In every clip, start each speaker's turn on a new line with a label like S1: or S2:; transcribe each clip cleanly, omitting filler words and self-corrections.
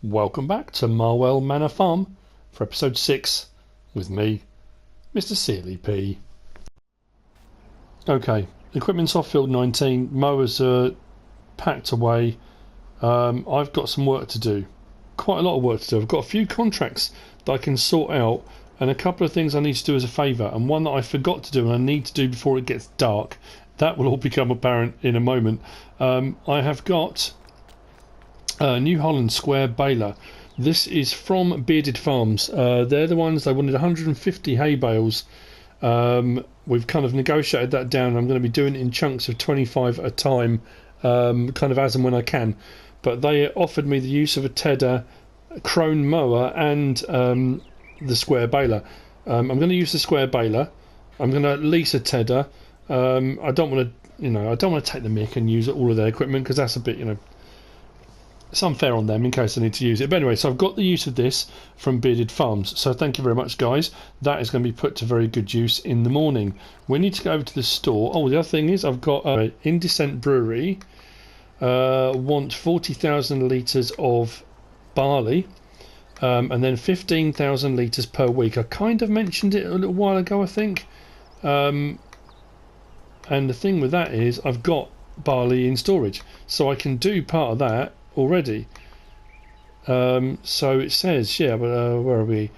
S1: Welcome back to Marwell Manor Farm for episode 6 with me, MrSealyp. Okay, equipment's off field 19, mowers are packed away. I've got some work to do, quite a lot of work to do. I've got a few contracts that I can sort out and a couple of things I need to do as a favour, and one that I forgot to do and I need to do before it gets dark. That will all become apparent in a moment. I have got New Holland Square baler. This is from Bearded Farms. They're the ones, they wanted 150 hay bales. We've kind of negotiated that down. I'm going to be doing it in chunks of 25 at a time, kind of as and when I can. But they offered me the use of a tedder, crone mower and the square baler. I'm going to use the square baler. I'm going to lease a tedder. I don't want to take the mick and use all of their equipment because that's a bit, it's unfair on them in case I need to use it. But anyway, so I've got the use of this from Bearded Farms. So thank you very much, guys. That is going to be put to very good use in the morning. We need to go over to the store. Oh, the other thing is I've got In Descent Brewery. Want 40,000 litres of barley. And then 15,000 litres per week. I kind of mentioned it a little while ago, I think. And the thing with that is I've got barley in storage. So I can do part of that already. So it says, yeah, but where are we?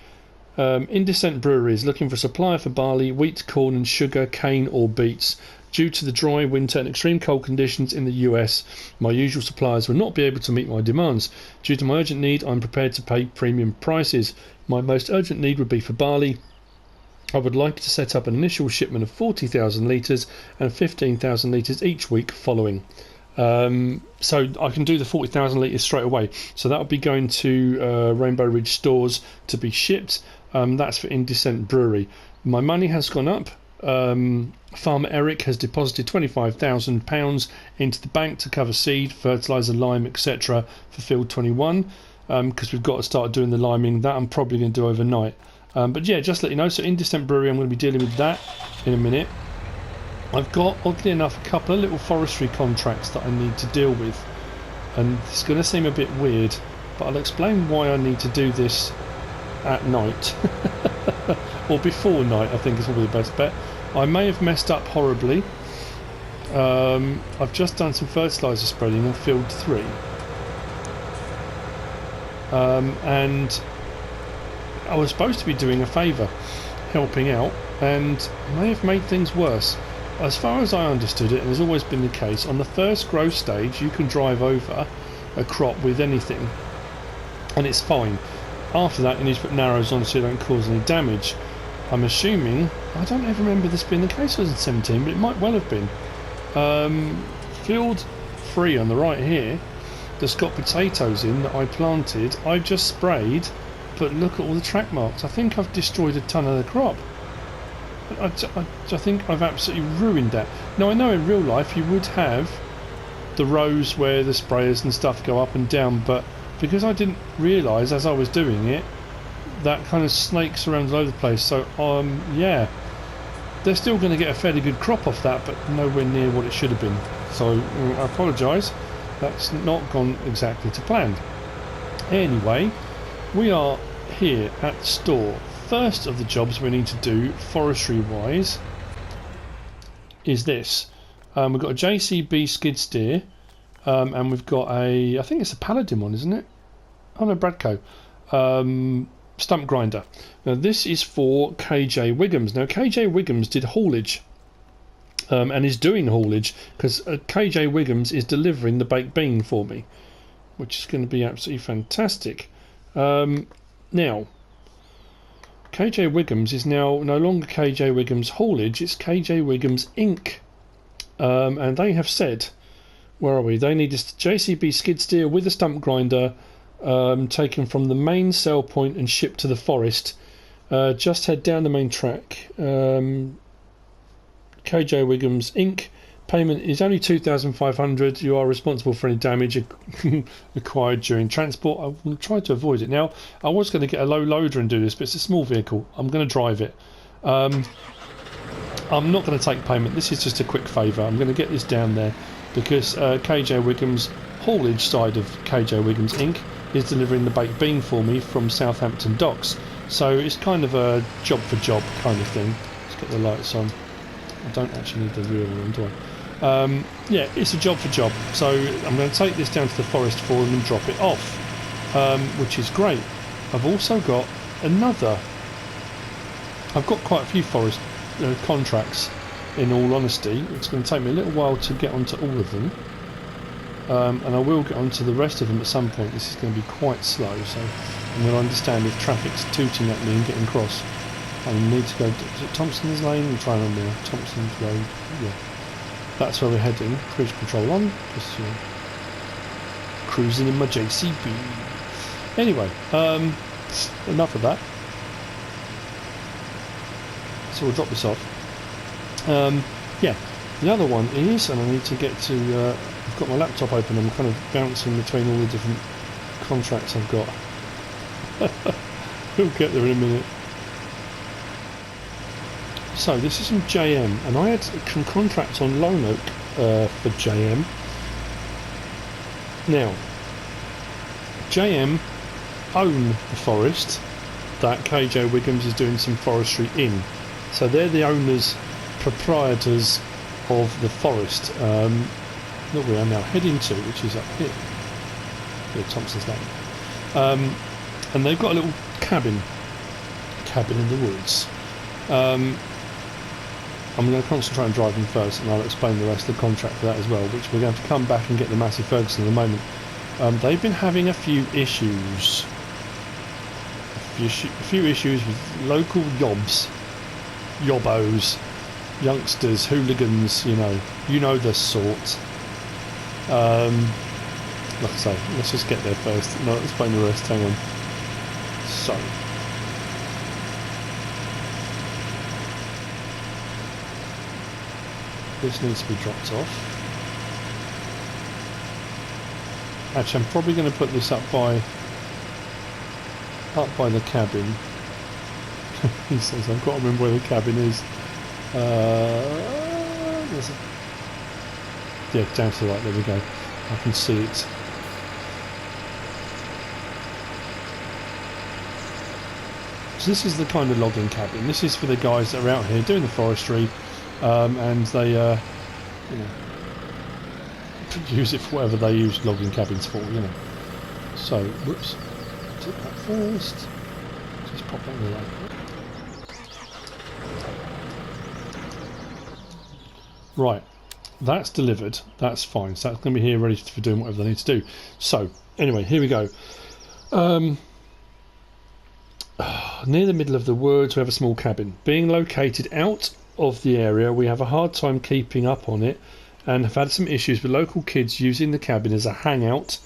S1: In Descent Brewery is looking for a supplier for barley, wheat, corn and sugar, cane or beets. Due to the dry winter and extreme cold conditions in the US, my usual suppliers will not be able to meet my demands. Due to my urgent need, I'm prepared to pay premium prices. My most urgent need would be for barley. I would like to set up an initial shipment of 40,000 litres and 15,000 litres each week following. So I can do the 40,000 litres straight away. So that will be going to Rainbow Ridge stores to be shipped. That's for In Descent Brewery. My money has gone up. Farmer Eric has deposited £25,000 into the bank to cover seed, fertiliser, lime, etc. for field 21 because we've got to start doing the liming. That I'm probably going to do overnight. But yeah, just to let you know, so In Descent Brewery, I'm going to be dealing with that in a minute. I've got, oddly enough, a couple of little forestry contracts that I need to deal with, and it's going to seem a bit weird, but I'll explain why I need to do this at night or before night. I think is probably the best bet. I may have messed up horribly. I've just done some fertiliser spreading on field 3, and I was supposed to be doing a favour, helping out, and may have made things worse. As far as I understood it, and has always been the case, on the first growth stage you can drive over a crop with anything and it's fine. After that you need to put narrows on so you don't cause any damage. I'm assuming, I don't ever remember this being the case when I was in 17, but it might well have been. Field 3 on the right here that's got potatoes in that I planted, I've just sprayed, but look at all the track marks. I think I've destroyed a ton of the crop. I think I've absolutely ruined that. Now I know in real life you would have the rows where the sprayers and stuff go up and down, but because I didn't realise as I was doing it, that kind of snakes around all over the place. So yeah, they're still going to get a fairly good crop off that, but nowhere near what it should have been. So I apologise, that's not gone exactly to plan. Anyway, we are here at the store. First of the jobs we need to do forestry wise is this. We've got a JCB skid steer, and we've got I think it's a Paladin one, isn't it? Oh no, Bradco. Stump grinder. Now this is for KJ Wiggums. Now KJ Wiggums did haulage and is doing haulage because KJ Wiggums is delivering the baked bean for me, which is going to be absolutely fantastic. Now KJ Wiggums is now no longer KJ Wiggums Haulage, it's KJ Wiggums Inc. And they have said, where are we? They need a JCB skid steer with a stump grinder taken from the main sell point and shipped to the forest. Just head down the main track. KJ Wiggums Inc. Payment is only $2,500. You are responsible for any damage acquired during transport. I will try to avoid it. Now, I was going to get a low loader and do this, but it's a small vehicle. I'm going to drive it. I'm not going to take payment. This is just a quick favour. I'm going to get this down there because KJ Wiggums haulage side of KJ Wiggums Inc. is delivering the baked bean for me from Southampton Docks. So it's kind of a job for job kind of thing. Let's get the lights on. I don't actually need the real one, do I? Yeah, it's a job for job. So I'm going to take this down to the forest for them and drop it off, which is great. I've also got another. I've got quite a few forest contracts, in all honesty. It's going to take me a little while to get onto all of them. And I will get onto the rest of them at some point. This is going to be quite slow, so I'm going to understand if traffic's tooting at me and getting cross. I need to go. Is it Thompson's Lane? I'm trying to remember. Thompson's Road. Yeah, that's where we're heading. Cruise control on. Just cruising in my JCB. Anyway, enough of that. So we'll drop this off. Yeah, the other one is, and I need to get to. I've got my laptop open. I'm kind of bouncing between all the different contracts I've got. We'll get there in a minute. So this is from JM, and I had some contracts on Lone Oak for JM. Now, JM own the forest that KJ Wiggums is doing some forestry in. So they're the owners, proprietors of the forest that we are now heading to, which is up here. Yeah, Thompson's Lane. And they've got a little cabin in the woods. I'm going to concentrate on driving first, and I'll explain the rest of the contract for that as well, which we're going to come back and get the Massey Ferguson in a moment. They've been having a few issues. A few issues with local yobbos, youngsters, hooligans, you know the sort. Like I say, let's just get there first, and I'll explain the rest. Hang on. So. This needs to be dropped off. Actually, I'm probably going to put this up by the cabin. He says I've got to remember where the cabin is. Yeah, down to the right. There we go. I can see it. So this is the kind of logging cabin. This is for the guys that are out here doing the forestry. And they use it for whatever they use logging cabins for, So, whoops, take that first. Just pop that in the way. Right, that's delivered. That's fine. So that's going to be here ready for doing whatever they need to do. So, anyway, here we go. Near the middle of the woods, we have a small cabin. Being located out of the area, we have a hard time keeping up on it and have had some issues with local kids using the cabin as a hangout,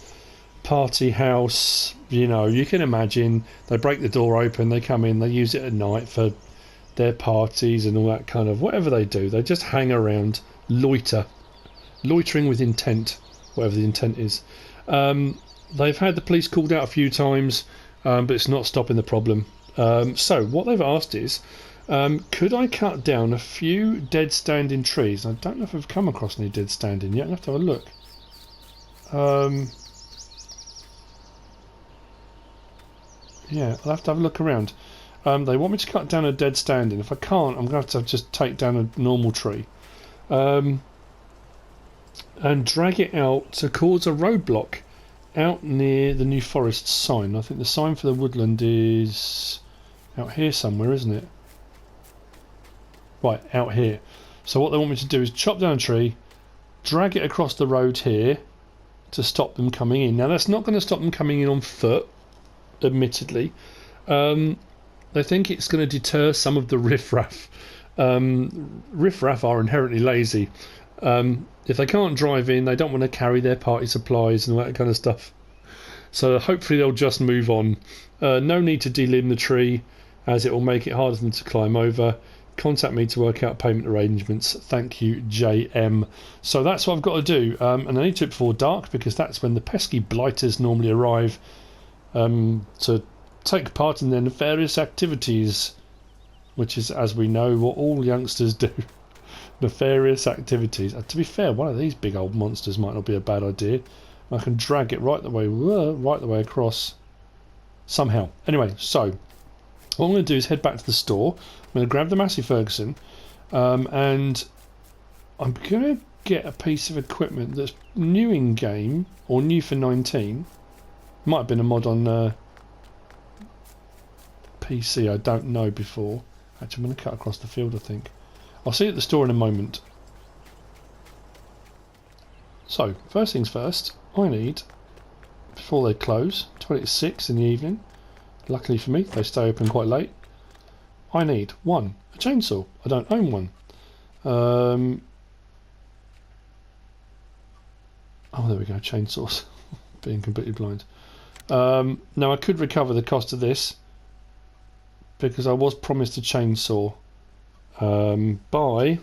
S1: party house. You can imagine they break the door open, they come in, they use it at night for their parties and all that kind of whatever they do. They just hang around, loitering with intent, whatever the intent is. They've had the police called out a few times, but it's not stopping the problem. So what they've asked is, could I cut down a few dead standing trees? I don't know if I've come across any dead standing yet. I'll have to have a look. Yeah, I'll have to have a look around. They want me to cut down a dead standing. If I can't, I'm going to have to just take down a normal tree. And drag it out to cause a roadblock out near the New Forest sign. I think the sign for the woodland is out here somewhere, isn't it? Right, out here. So what they want me to do is chop down a tree, drag it across the road here to stop them coming in. Now that's not going to stop them coming in on foot, admittedly. They think it's going to deter some of the riffraff. Riffraff are inherently lazy. If they can't drive in, they don't want to carry their party supplies and all that kind of stuff. So hopefully they'll just move on. No need to delimb the tree, as it will make it harder for them to climb over. Contact me to work out payment arrangements. Thank you, JM. So that's what I've got to do. And I need to do it before dark, because that's when the pesky blighters normally arrive to take part in their nefarious activities, which is, as we know, what all youngsters do. Nefarious activities. To be fair, one of these big old monsters might not be a bad idea. I can drag it right the way across somehow. Anyway, so what I'm going to do is head back to the store. I'm going to grab the Massey Ferguson, and I'm going to get a piece of equipment that's new in game, or new for 19. Might have been a mod on PC, I don't know before. Actually, I'm going to cut across the field, I think. I'll see you at the store in a moment. So, first things first, I need, before they close, 26 in the evening. Luckily for me, they stay open quite late. I need, 1, a chainsaw. I don't own one. Oh, there we go, chainsaws. Being completely blind. Now, I could recover the cost of this, because I was promised a chainsaw by...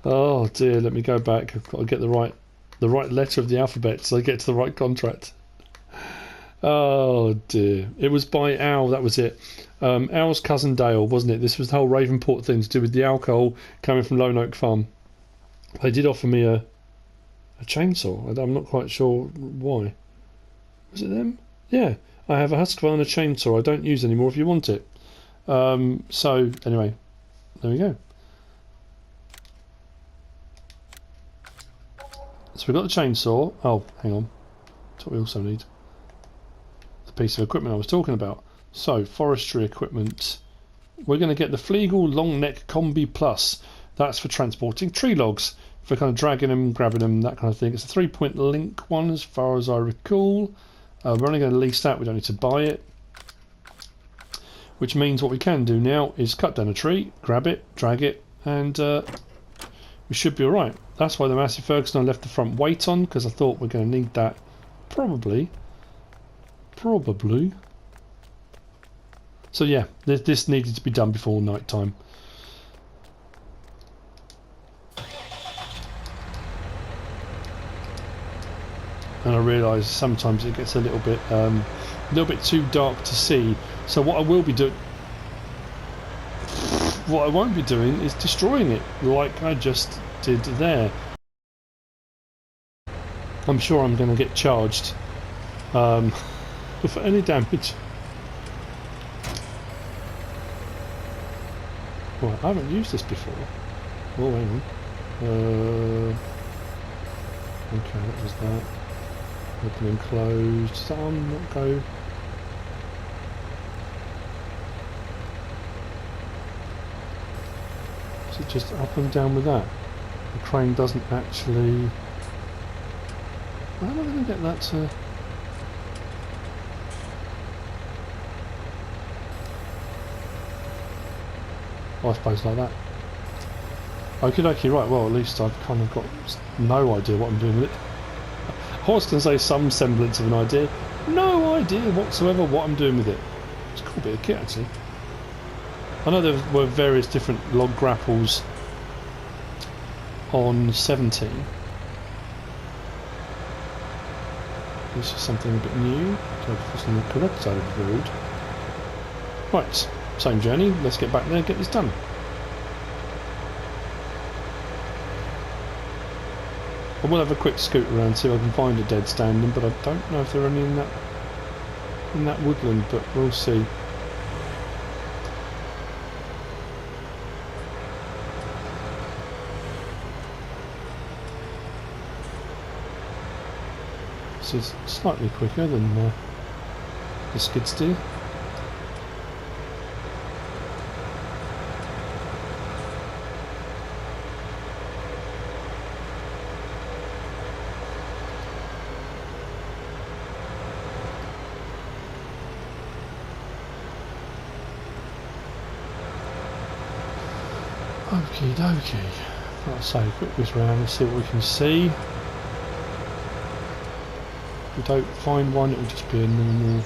S1: Oh dear, let me go back. I've got to get the right letter of the alphabet so I get to the right contract. Oh dear. It was by Al, that was it. Al's cousin Dale, wasn't it? This was the whole Ravenport thing to do with the alcohol coming from Lone Oak Farm. They did offer me a chainsaw. I'm not quite sure why. Was it them? Yeah. I have a Husqvarna and a chainsaw I don't use anymore if you want it. So, anyway, there we go. So we've got the chainsaw. Oh, hang on. That's what we also need. The piece of equipment I was talking about. So, forestry equipment. We're going to get the Flegel Long Neck Combi Plus. That's for transporting tree logs. For kind of dragging them, grabbing them, that kind of thing. It's a 3-point link one as far as I recall. We're only going to lease that. We don't need to buy it. Which means what we can do now is cut down a tree, grab it, drag it, and we should be alright. That's why the Massey Ferguson I left the front weight on, because I thought we're going to need that probably. So yeah, this needed to be done before night time. And I realise sometimes it gets a little bit too dark to see. So what I will be doing, what I won't be doing, is destroying it like I just did there. I'm sure I'm going to get charged for any damage. Well, I haven't used this before. Oh, hang on. Okay, that was that. Open and closed. Does that one not go? Is it just up and down with that? The crane doesn't actually... How am I going to get that to... Oh, I suppose like that. Okie dokie, right, well at least I've kind of got no idea what I'm doing with it. I was going to say some semblance of an idea. No idea whatsoever what I'm doing with it. It's a cool bit of kit actually. I know there were various different log grapples on 17. This is something a bit new. So it's on the correct side of the road. Right, same journey. Let's get back there and get this done. I will have a quick scoot around, see if I can find a dead standing, but I don't know if there are any in that woodland, but we'll see. This is slightly quicker than the skid steer. Okie dokie. Like I say, quick whiz round and see what we can see. If we don't find one, it will just be a normal...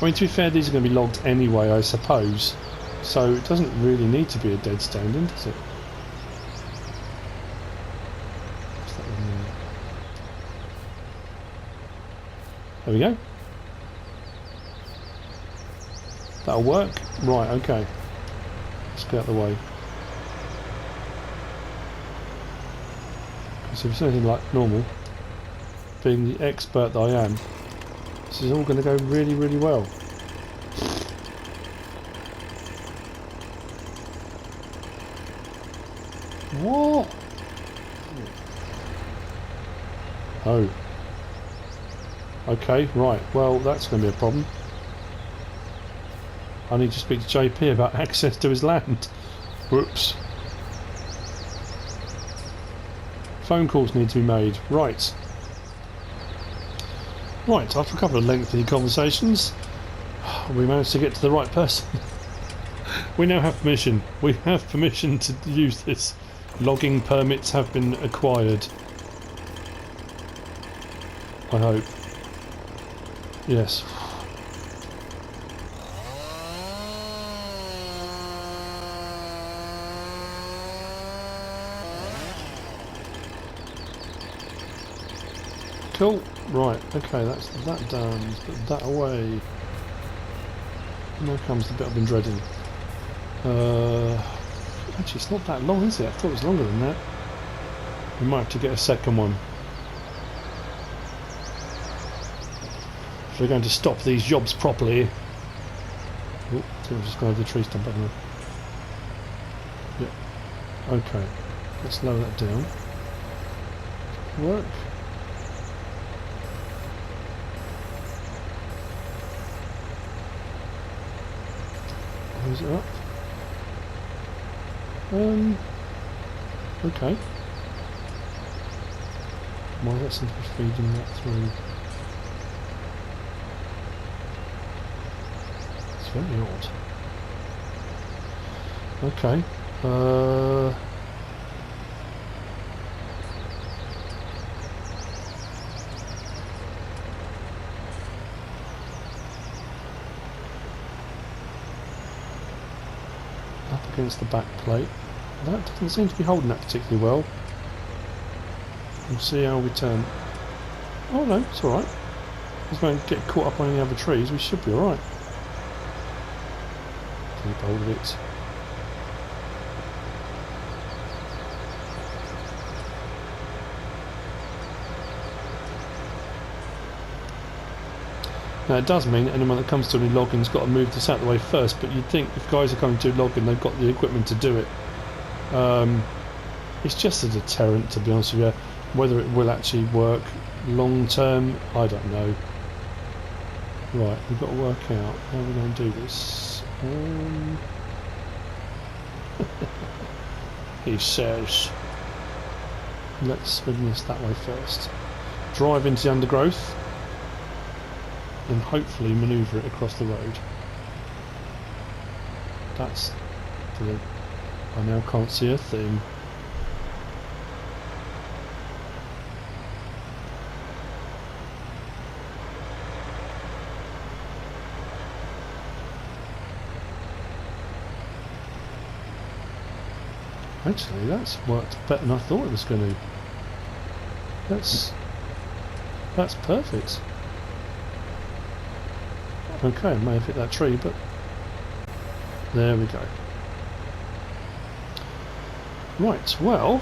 S1: I mean, to be fair, these are going to be logged anyway, I suppose. So it doesn't really need to be a dead standing, does it? What's that one there? There we go. That'll work. Right, okay. Let's get out of the way. So if it's anything like normal, being the expert that I am, this is all going to go really, really well. What? Oh. Okay, right. Well, that's going to be a problem. I need to speak to JP about access to his land. Whoops. Phone calls need to be made. Right. Right, after a couple of lengthy conversations, we managed to get to the right person. We now have permission. We have permission to use this. Logging permits have been acquired. I hope. Yes. Cool. Right. Okay. That's that done. Let's put that away. Now comes the bit I've been dreading. Actually, it's not that long, is it? I thought it was longer than that. We might have to get a second one. If we're going to stop these jobs properly. Oh, so I'm just going to have the tree stump, haven't I? Yeah. Okay. Let's lower that down. Work. Close it up. Okay. Why is that simply feeding that through? It's very odd. Okay. Up against the back plate. That doesn't seem to be holding that particularly well. We'll see how we turn. Oh no, it's alright. If we don't get caught up on any other trees, we should be alright. Keep hold of it. Now it does mean that anyone that comes to any logging's got to move this out of the way first, but you'd think if guys are coming to logging, they've got the equipment to do it. It's just a deterrent, to be honest with you. Whether it will actually work long term, I don't know. Right, we've got to work out how we're going to do this. He says, let's spin this that way first. Drive into the undergrowth and hopefully manoeuvre it across the road. That's brilliant. I now can't see a thing. Actually, that's worked better than I thought it was going to. That's perfect. Okay, I may have hit that tree, but there we go. Right, well,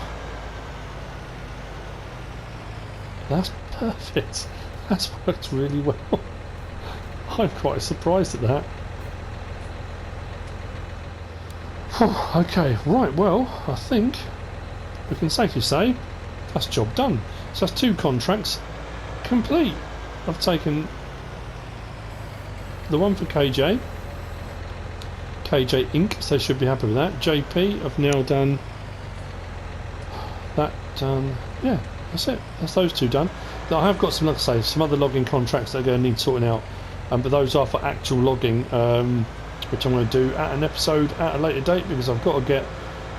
S1: that's perfect. That's worked really well. I'm quite surprised at that. Okay, right, well, I think we can safely say that's job done. So that's 2 contracts complete. I've taken the one for KJ Inc., so they should be happy with that. JP, I've now done that. Yeah, that's it. That's those 2 done. Now, I have got some, like I say, some other logging contracts that are going to need sorting out, but those are for actual logging, which I'm going to do at an episode at a later date, because I've got to get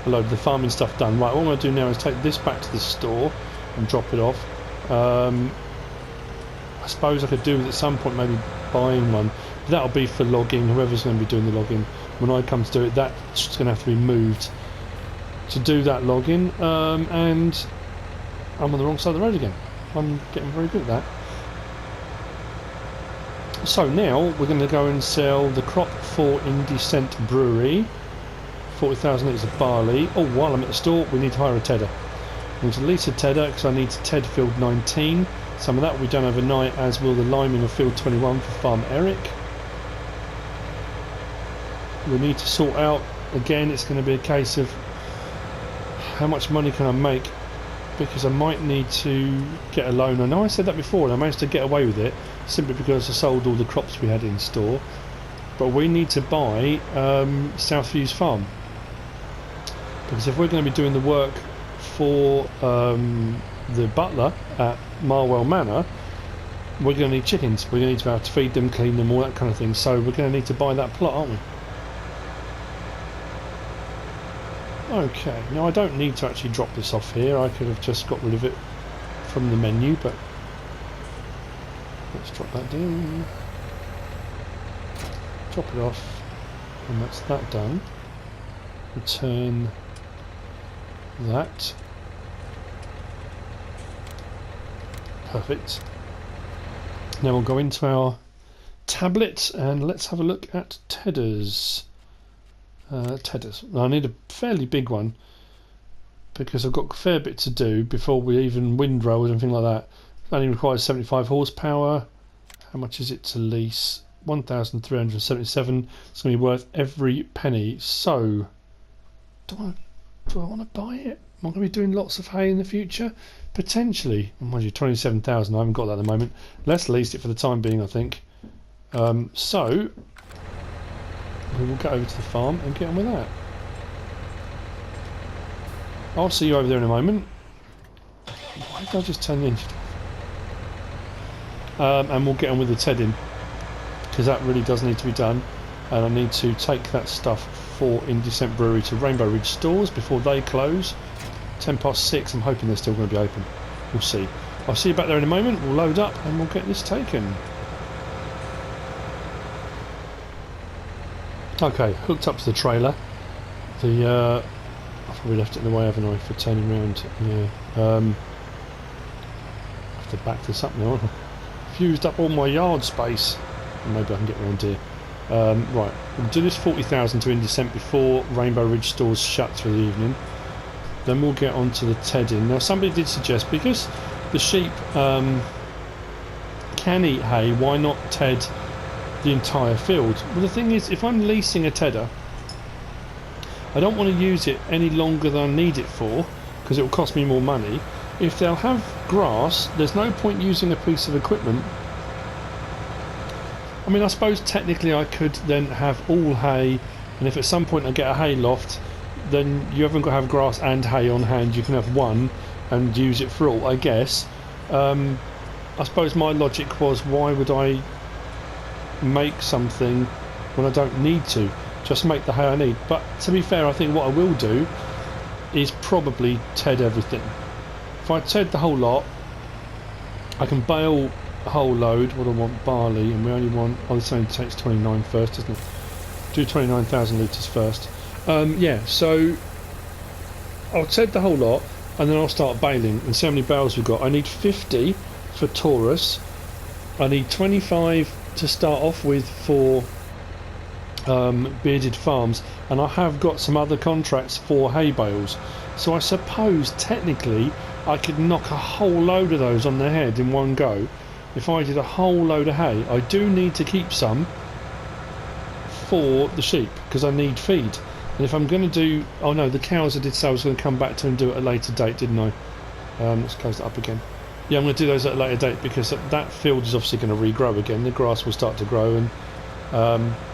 S1: a load of the farming stuff done. Right, what I'm going to do now is take this back to the store and drop it off. I suppose I could do with at some point maybe buying one. But that'll be for logging, whoever's going to be doing the logging. When I come to do it, that's going to have to be moved to do that logging, and I'm on the wrong side of the road again. I'm getting very good at that. So now we're going to go and sell the crop for In Descent Brewery, 40,000 litres of barley. Oh, while I'm at the store, we need to hire a tedder. I need to lease a tedder because I need to ted field 19. Some of that will be done overnight, as will the liming of field 21 for Farm Eric. We need to sort out, again, it's going to be a case of how much money can I make, because I might need to get a loan. I know I said that before and I managed to get away with it simply because I sold all the crops we had in store. But we need to buy Southview's farm, because if we're going to be doing the work for the butler at Marwell Manor, we're going to need chickens. We're going to need to be able to feed them, clean them, all that kind of thing. So we're going to need to buy that plot, aren't we? Okay, now I don't need to actually drop this off here. I could have just got rid of it from the menu, but let's drop that down. Drop it off, and that's that done. Return that. Perfect. Now we'll go into our tablet and let's have a look at tedders. Tedders. I need a fairly big one because I've got a fair bit to do before we even windrow or anything like that. It only requires 75 horsepower. How much is it to lease? 1,377. It's going to be worth every penny. So, do I want to buy it? Am I going to be doing lots of hay in the future? Potentially. Mind you, 27,000. I haven't got that at the moment. Let's lease it for the time being, I think. So, we will get over to the farm and get on with that. I'll see you over there in a moment. Why did I just turn the engine off? And we'll get on with the tedding, because that really does need to be done, and I need to take that stuff for Indecent Brewery to Rainbow Ridge stores before they close. 6:10. I'm hoping they're still going to be open. We'll see. I'll see you back there in a moment. We'll load up and we'll get this taken. Okay, hooked up to the trailer. I've probably left it in the way, haven't I, for turning around. Yeah. I have to back this up now. I've used up all my yard space. Maybe I can get around here. Right, we'll do this 40,000 to Indecent before Rainbow Ridge stores shut for the evening. Then we'll get on to the tedding. Now, somebody did suggest, because the sheep can eat hay, why not ted the entire field? Well, the thing is, if I'm leasing a tedder, I don't want to use it any longer than I need it for, because it will cost me more money. If they'll have grass, there's no point using a piece of equipment. I mean, I suppose technically I could then have all hay, and if at some point I get a hay loft, then you haven't got to have grass and hay on hand. You can have one and use it for all, I guess. I suppose my logic was, why would I make something when I don't need to? Just make the hay I need. But to be fair, I think what I will do is probably ted everything. If I ted the whole lot, I can bale a whole load. What I want, barley, and we only want, oh, this only takes 29 first, doesn't it? Do 29,000 litres first. Yeah, so I'll ted the whole lot and then I'll start baling and see how many bales we've got. I need 50 for Taurus. I need 25 to start off with for Bearded Farms, and I have got some other contracts for hay bales. So I suppose technically I could knock a whole load of those on the head in one go if I did a whole load of hay. I do need to keep some for the sheep because I need feed. And if I'm going to do... Oh no, the cows I did say I was going to come back to and do it at a later date, didn't I? Let's close that up again. Yeah, I'm going to do those at a later date because that field is obviously going to regrow again. The grass will start to grow, and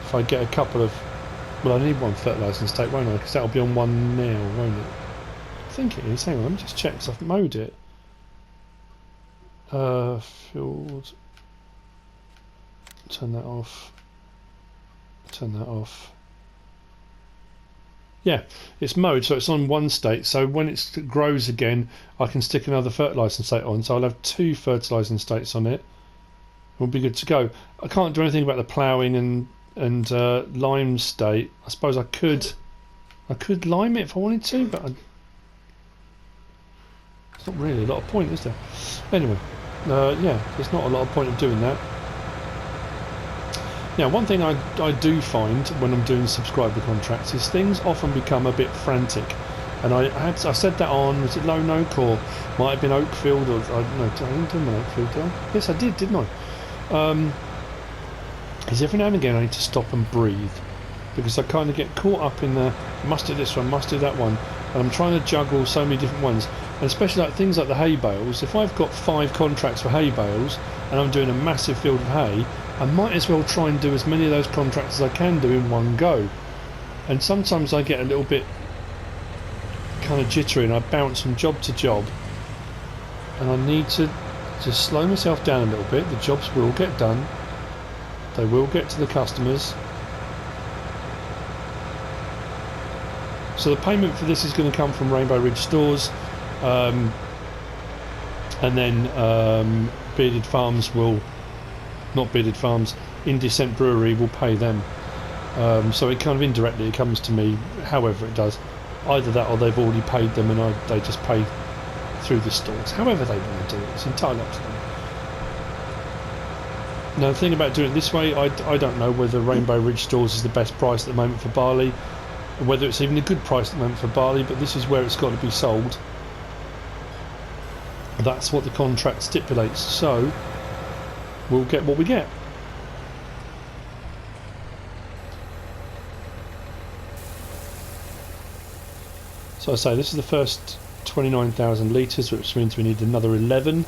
S1: if I get a couple of... Well, I need one fertilising stake, won't I? Because that'll be on one now, won't it? I think it is. Hang on, let me just check because I've mowed it. Field... Turn that off. Turn that off. Yeah, it's mowed, so it's on one state. So when it grows again, I can stick another fertilising state on. So I'll have 2 fertilising states on it. We'll be good to go. I can't do anything about the ploughing and lime state. I suppose I could lime it if I wanted to, but it's not really a lot of point, is there? Anyway, yeah, there's not a lot of point of doing that. Now, one thing I do find when I'm doing subscriber contracts is things often become a bit frantic. And I said that on, was it Lone Oak or might have been Oakfield or no, I didn't do my Oakfield, did I? Yes, I did, didn't I? Is every now and again I need to stop and breathe, because I kind of get caught up in the must do this one, must do that one, and I'm trying to juggle so many different ones, and especially like things like the hay bales. If I've got 5 contracts for hay bales and I'm doing a massive field of hay, I might as well try and do as many of those contracts as I can do in one go. And sometimes I get a little bit kind of jittery and I bounce from job to job, and I need to just slow myself down a little bit. The jobs will get done, they will get to the customers. So the payment for this is going to come from Rainbow Ridge Stores, and then Bearded Farms will, not Bearded Farms, In Descent Brewery will pay them. So it kind of indirectly it comes to me, however it does. Either that or they've already paid them and they just pay through the stores. However they want to do it, it's entirely up to them. Now the thing about doing it this way, I don't know whether Rainbow Ridge Stores is the best price at the moment for barley, or whether it's even a good price at the moment for barley, but this is where it's got to be sold. That's what the contract stipulates, so we'll get what we get. So I say this is the first 29,000 litres, which means we need another 11.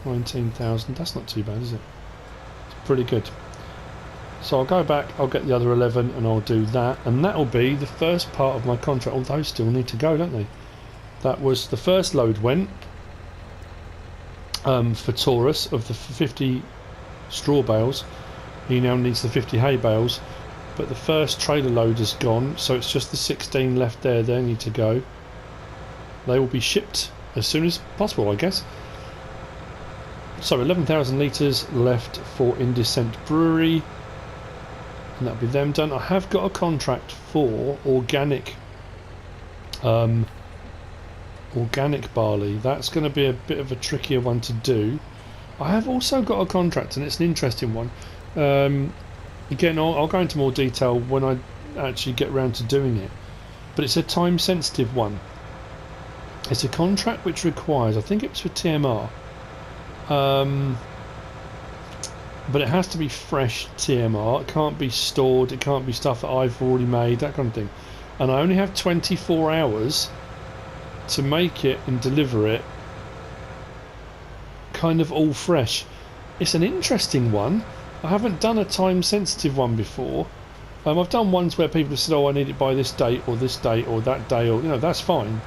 S1: $19,000, that's not too bad, is it? It's pretty good. So I'll go back, I'll get the other 11 and I'll do that, and that'll be the first part of my contract. All those still need to go, don't they? That was the first load went for Taurus of the 50 straw bales. He now needs the 50 hay bales, but the first trailer load is gone, so it's just the 16 left there. They need to go. They will be shipped as soon as possible, I guess. So 11,000 litres left for In Descent Brewery, and that'll be them done. I have got a contract for organic barley. That's going to be a bit of a trickier one to do. I have also got a contract, and it's an interesting one. Again, I'll go into more detail when I actually get around to doing it, but it's a time sensitive one. It's a contract which requires, I think it's for TMR, but it has to be fresh TMR. It can't be stored, it can't be stuff that I've already made, that kind of thing, and I only have 24 hours to make it and deliver it kind of all fresh. It's an interesting one. I haven't done a time sensitive one before. I've done ones where people have said, oh, I need it by this date or that day, or, you know, that's fine.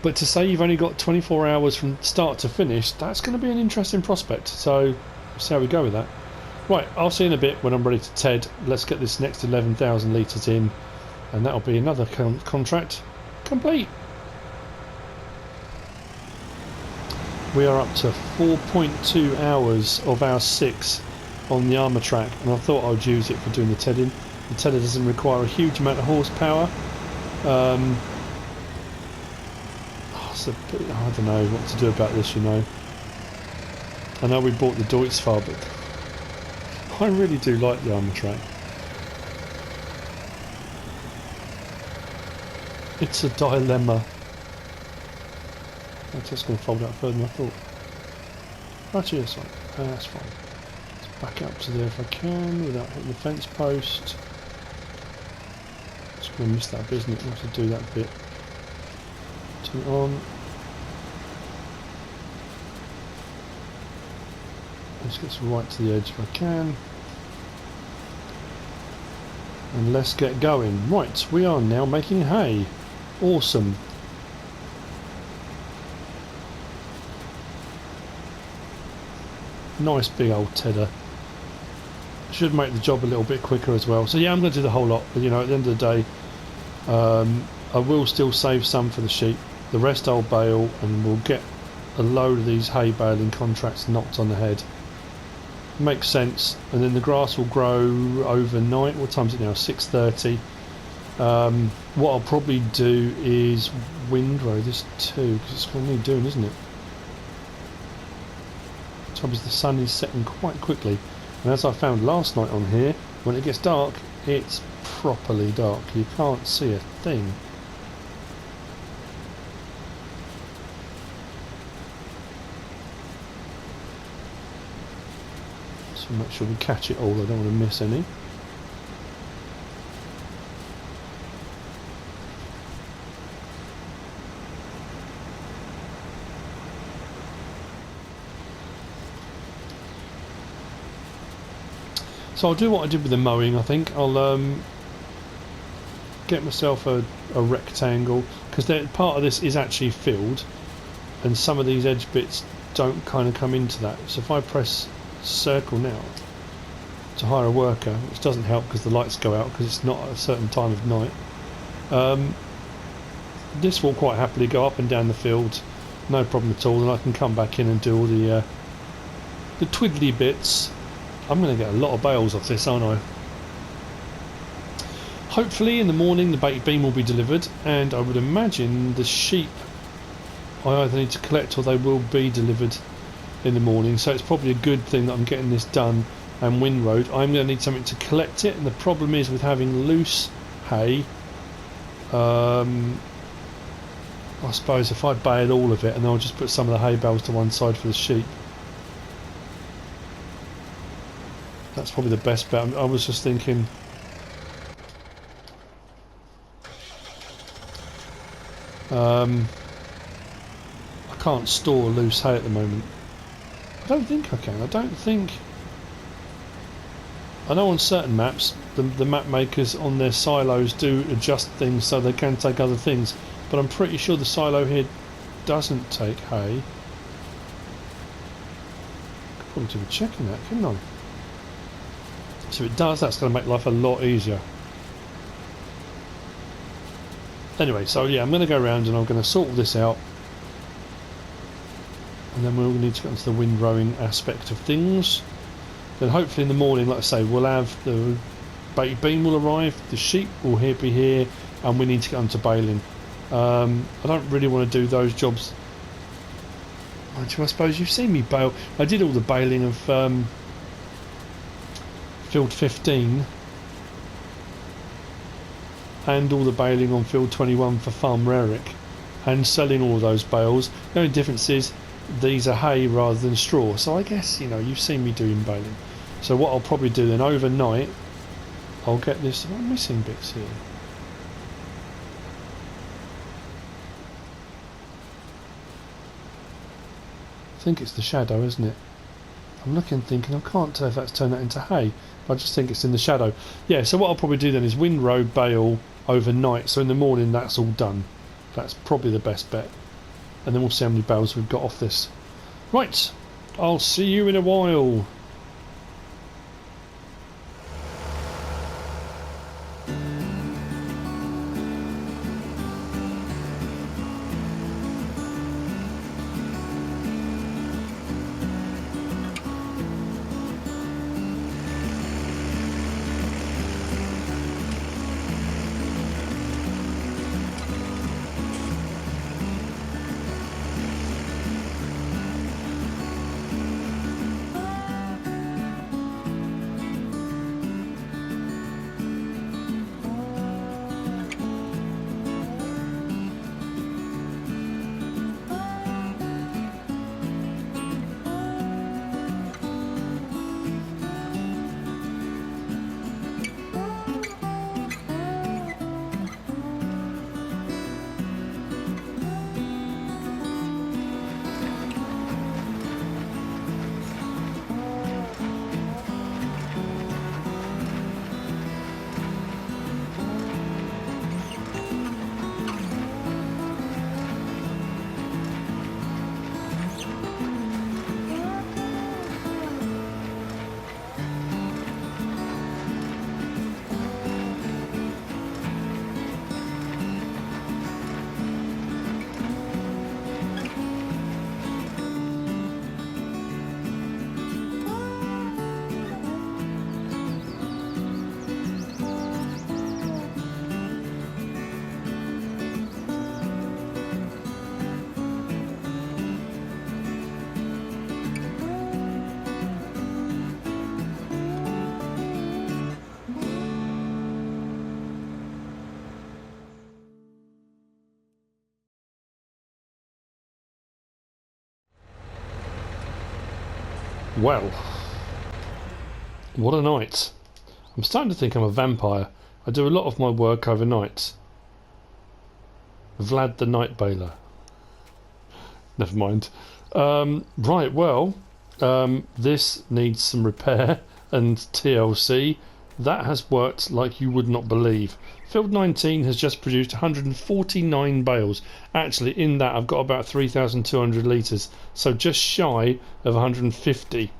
S1: But to say you've only got 24 hours from start to finish, that's going to be an interesting prospect. So see how we go with that. Right, I'll see you in a bit when I'm ready to TED. Let's get this next 11,000 litres in, and that'll be another contract complete. We are up to 4.2 hours of our 6 on the armour track, and I thought I'd use it for doing the tedding. The tedder doesn't require a huge amount of horsepower. I don't know what to do about this, you know. I know we bought the Deutz-Fahr, but I really do like the armour track. It's a dilemma. I'm just going to fold out further than I thought. Actually, that's fine. That's fine. Let's back up to there if I can without hitting the fence post. Just going to miss that bit, isn't it? I have to do that bit. Turn it on. Let's get right to the edge if I can. And let's get going. Right, we are now making hay. Awesome. Nice big old tedder. Should make the job a little bit quicker as well. So yeah, I'm going to do the whole lot, but you know, at the end of the day, I will still save some for the sheep. The rest I'll bale, and we'll get a load of these hay baling contracts knocked on the head. Makes sense. And then the grass will grow overnight. What time is it now? 6:30. What I'll probably do is windrow this too, because it's going to need doing, isn't it? The trouble is the sun is setting quite quickly. And as I found last night on here, when it gets dark, it's properly dark. You can't see a thing. So make sure we catch it all. I don't want to miss any. So I'll do what I did with the mowing. I think I'll get myself a rectangle, because part of this is actually filled, and some of these edge bits don't kind of come into that. So if I press circle now to hire a worker, which doesn't help because the lights go out because it's not at a certain time of night, this will quite happily go up and down the field, no problem at all, and I can come back in and do all the twiddly bits. I'm going to get a lot of bales off this, aren't I? Hopefully in the morning the baked bean will be delivered, and I would imagine the sheep I either need to collect or they will be delivered in the morning, so it's probably a good thing that I'm getting this done and windrowed. I'm going to need something to collect it, and the problem is with having loose hay, I suppose if I bale all of it and I'll just put some of the hay bales to one side for the sheep, that's probably the best bet. I was just thinking, I can't store loose hay at the moment. I don't think I can. I don't think. I know on certain maps the map makers on their silos do adjust things so they can take other things, but I'm pretty sure the silo here doesn't take hay. Could probably do a check in that, couldn't I? So it does, that's going to make life a lot easier. Anyway, so yeah, I'm going to go around and I'm going to sort all this out. And then we'll need to get into the windrowing aspect of things. Then hopefully in the morning, like I say, we'll have the baked bean will arrive, the sheep will be here, and we need to get onto baling. I don't really want to do those jobs. I suppose you've seen me bale. I did all the baling of field 15 and all the baling on field 21 for Farm Rarick, and selling all those bales. The only difference is these are hay rather than straw, so I guess, you know, you've seen me doing baling. So what I'll probably do then overnight, I'll get this. Am I missing bits here? I think it's the shadow, isn't it? I'm looking thinking I can't tell if that's turned that into hay. I just think it's in the shadow. Yeah, so what I'll probably do then is windrow bale overnight, so in the morning that's all done. That's probably the best bet. And then we'll see how many bales we've got off this. Right, I'll see you in a while. Well, what a night. I'm starting to think I'm a vampire. I do a lot of my work overnight. Vlad the Night Bailer. Never mind. Right, well, this needs some repair and TLC. That has worked like you would not believe. Field 19 has just produced 149 bales. Actually, in that I've got about 3,200 litres, so just shy of 150.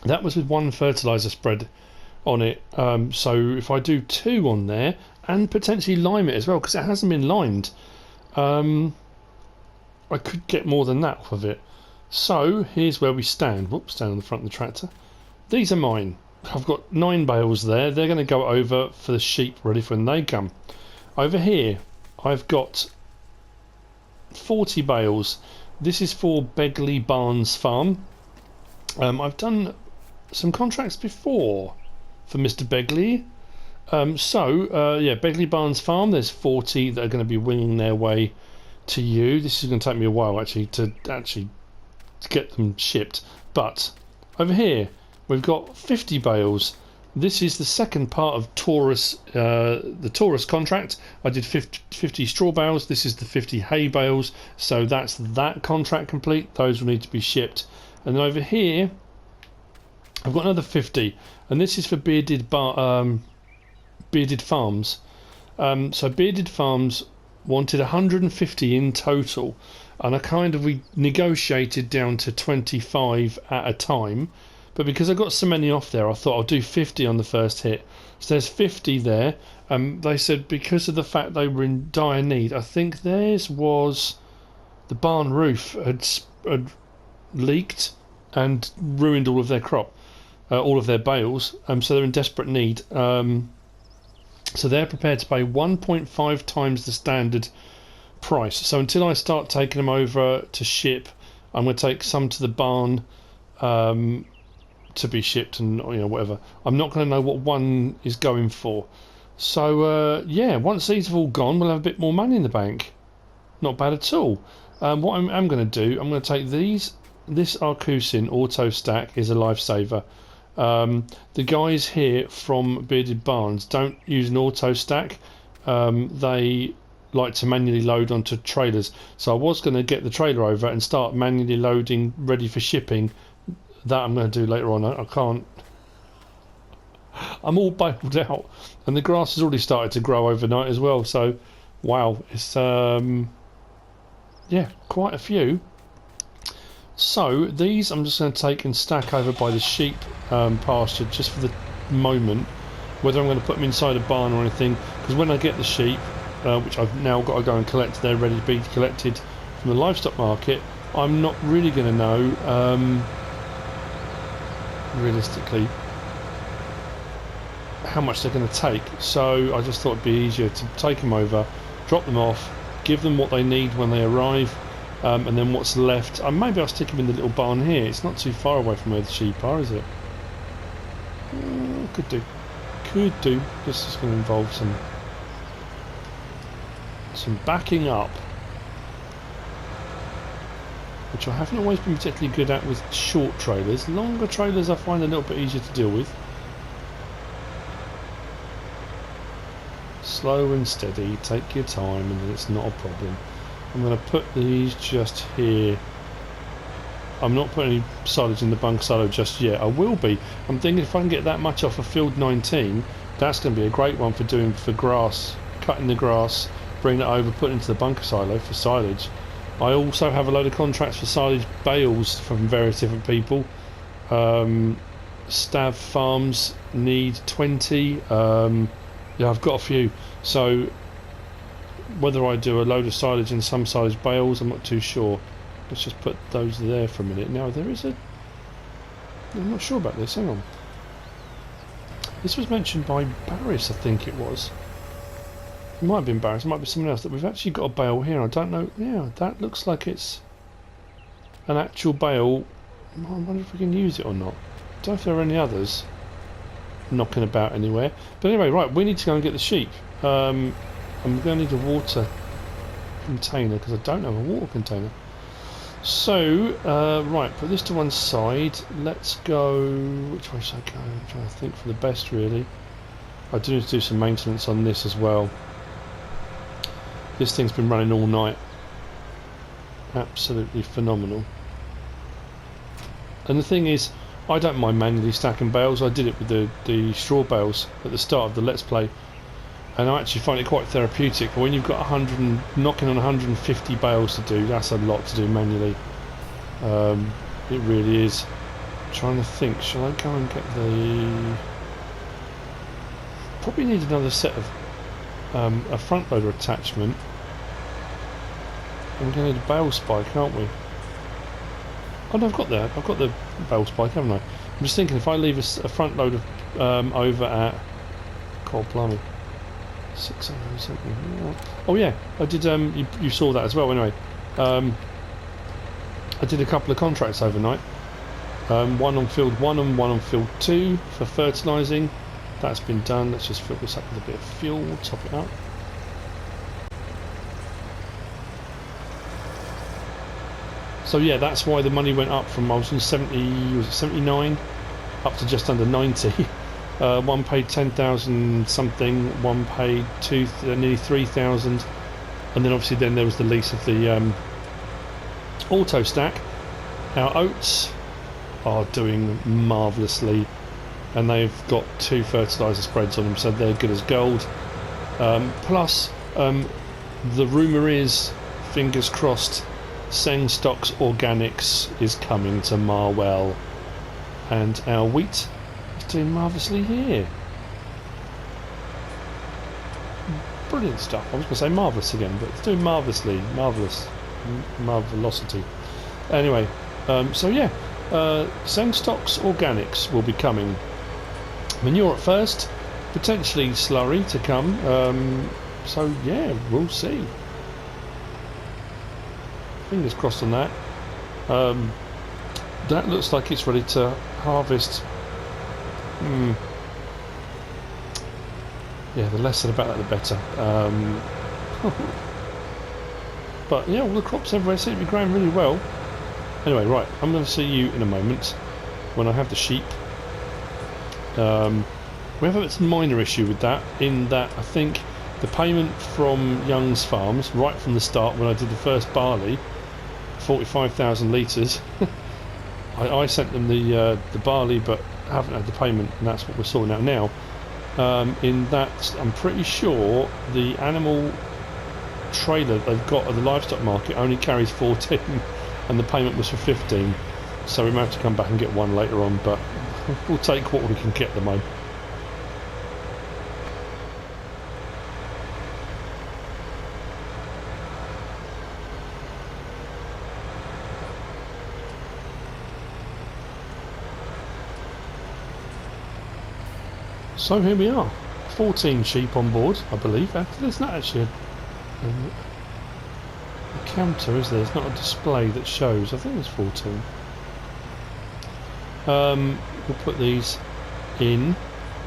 S1: That was with one fertiliser spread on it. So if I do 2 on there, and potentially lime it as well, because it hasn't been limed, I could get more than that off of it. So here's where we stand. Whoops, stand on the front of the tractor. These are mine. I've got 9 bales there. They're going to go over for the sheep ready for when they come. Over here I've got 40 bales. This is for Begley Barnes Farm. I've done some contracts before for Mr. Begley. Yeah, Begley Barnes Farm, there's 40 that are going to be winging their way to you. This is going to take me a while actually to get them shipped. But over here we've got 50 bales. This is the second part of Taurus, the Taurus contract. I did 50 straw bales. This is the 50 hay bales. So that's that contract complete. Those will need to be shipped. And then over here I've got another 50, and this is for Bearded Farms. So Bearded Farms wanted 150 in total, and we negotiated down to 25 at a time. But because I got so many off there, I thought I'll do 50 on the first hit. So there's 50 there. They said because of the fact they were in dire need, I think theirs was the barn roof had leaked and ruined all of their crop, all of their bales. So they're in desperate need. So they're prepared to pay 1.5 times the standard price. So until I start taking them over to ship, I'm going to take some to the barn to be shipped, and whatever. I'm not going to know what one is going for. So yeah, once these have all gone, we'll have a bit more money in the bank. Not bad at all. What I'm going to do, I'm going to take these. This Arcusin auto stack is a lifesaver. The guys here from Bearded Barns don't use an auto stack. They like to manually load onto trailers. So I was going to get the trailer over and start manually loading, ready for shipping. That I'm going to do later on. I can't. I'm all baled out, and the grass has already started to grow overnight as well. So, wow, it's yeah, quite a few. So these I'm just going to take and stack over by the sheep pasture just for the moment. Whether I'm going to put them inside a barn or anything, because when I get the sheep, which I've now got to go and collect, they're ready to be collected from the livestock market. I'm not really going to know. Realistically how much they're going to take, so I just thought it'd be easier to take them over, drop them off, give them what they need when they arrive, and then what's left, maybe I'll stick them in the little barn here. It's not too far away from where the sheep are, is it? Could do. This is going to involve some backing up, which I haven't always been particularly good at with short trailers. Longer trailers I find a little bit easier to deal with. Slow and steady, take your time, and then it's not a problem. I'm going to put these just here. I'm not putting any silage in the bunk silo just yet. I will be. I'm thinking if I can get that much off of field 19, that's going to be a great one for doing for grass, cutting the grass, bringing it over, putting it into the bunker silo for silage. I also have a load of contracts for silage bales from various different people. Stav Farms need 20. Yeah, I've got a few. So whether I do a load of silage and some silage bales, I'm not too sure. Let's just put those there for a minute. Now there is a... I'm not sure about this. Hang on. This was mentioned by Barris, I think it was. It might have been Barris, it might be someone else, that we've actually got a bale here. I don't know. Yeah, that looks like it's an actual bale. I wonder if we can use it or not. I don't know if there are any others knocking about anywhere. But anyway, right, we need to go and get the sheep. I'm going to need a water container because I don't have a water container. So, right, put this to one side. Let's go. Which way should I go? I'm trying to think for the best, really. I do need to do some maintenance on this as well. This thing's been running all night. Absolutely phenomenal. And the thing is, I don't mind manually stacking bales. I did it with the straw bales at the start of the Let's Play. And I actually find it quite therapeutic. But when you've got knocking on 150 bales to do, that's a lot to do manually. It really is. I'm trying to think, shall I go and get the... Probably need another set of a front loader attachment. And we're going to need a bale spike, aren't we? Oh no, I've got the bale spike, haven't I? I'm just thinking if I leave a front loader over at... God blimey. 600 something. Oh yeah, I did. You saw that as well. Anyway, I did a couple of contracts overnight. One on field 1 and one on field 2 for fertilising. That's been done. Let's just fill this up with a bit of fuel. Top it up. So yeah, that's why the money went up from I was in 70, was it 79, up to just under 90. One paid 10,000 something, one paid nearly 3,000, and then obviously there was the lease of the auto stack. Our oats are doing marvellously, and they've got 2 fertiliser spreads on them, so they're good as gold. Plus, the rumour is, fingers crossed, Sengstock's Organics is coming to Marwell, and our wheat doing marvellously here. Brilliant stuff. I was going to say marvellous again, but it's doing marvellously. Marvellosity. Anyway, so yeah, Sengstock's Organics will be coming. Manure at first, potentially slurry to come. So yeah, we'll see. Fingers crossed on that. That looks like it's ready to harvest. Yeah, the less said about that the better. But yeah, all the crops everywhere seem to be growing really well. Anyway, right, I'm going to see you in a moment when I have the sheep. We have a minor issue with that, in that I think the payment from Young's Farms, right from the start when I did the first barley, 45,000 litres, I sent them the barley, but haven't had the payment, and that's what we're sorting out now. In that, I'm pretty sure the animal trailer they've got at the livestock market only carries 14, and the payment was for 15. So we might have to come back and get one later on, but we'll take what we can get at the moment. So here we are, 14 sheep on board, I believe. There's not actually a counter, is there? There's not a display that shows. I think there's 14. We'll put these in.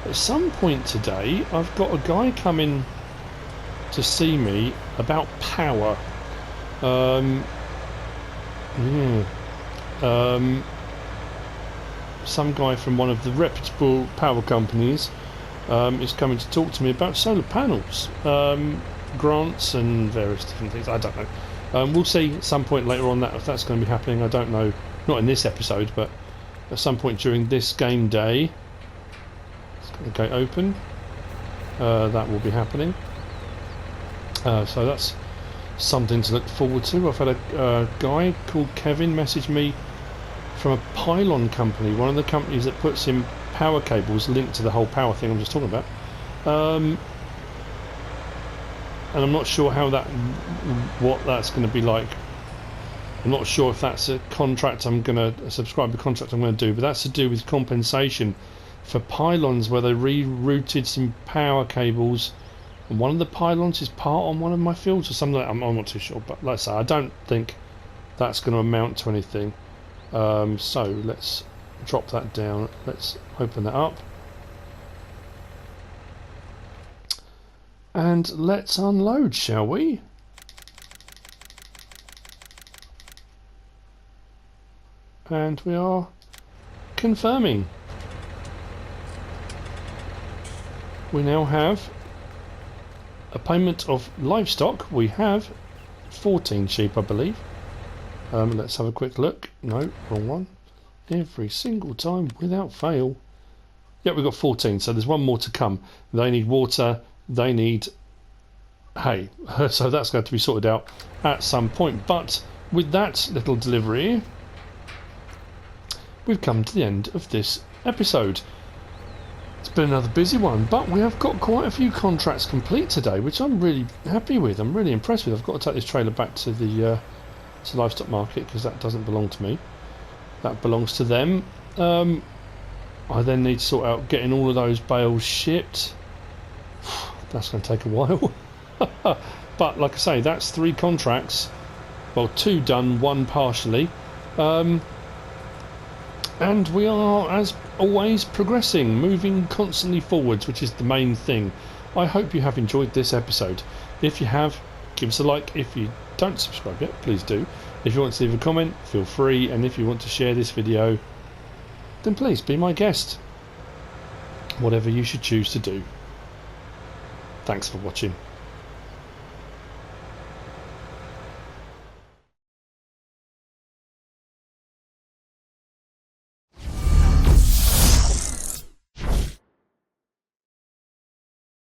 S1: At some point today, I've got a guy coming to see me about power. Some guy from one of the reputable power companies is coming to talk to me about solar panels, grants and various different things. I don't know. We'll see at some point later on if that's going to be happening. I don't know. Not in this episode, but at some point during this game day. It's going to go open. That will be happening. So that's something to look forward to. I've had a guy called Kevin message me from a pylon company, one of the companies that puts in power cables linked to the whole power thing I'm just talking about. And I'm not sure what that's going to be like. I'm not sure if that's a contract I'm going to subscribe to, contract I'm going to do, but that's to do with compensation for pylons where they rerouted some power cables, and one of the pylons is part on one of my fields or something like that. I'm not too sure, but like I say, I don't think that's going to amount to anything. So let's drop that down. Let's open that up. And let's unload, shall we? and we are confirming. We now have a payment of livestock. We have 14 sheep, I believe. Let's have a quick look. No, wrong one. Every single time without fail. Yeah, we've got 14, so there's one more to come. They need water, they need hay. So that's going to be sorted out at some point. But with that little delivery, we've come to the end of this episode. It's been another busy one, but we have got quite a few contracts complete today, which I'm really happy with. I'm really impressed with. I've got to take this trailer back to the livestock market because that doesn't belong to me. That belongs to them. I then need to sort out getting all of those bales shipped. That's going to take a while. But like I say, that's 3 contracts. Well, 2 done, 1 partially. And we are, as always, progressing, moving constantly forwards, which is the main thing. I hope you have enjoyed this episode. If you have, give us a like. If you don't subscribe yet, please do. If you want to leave a comment, feel free. And if you want to share this video, then please be my guest. Whatever you should choose to do. Thanks for watching.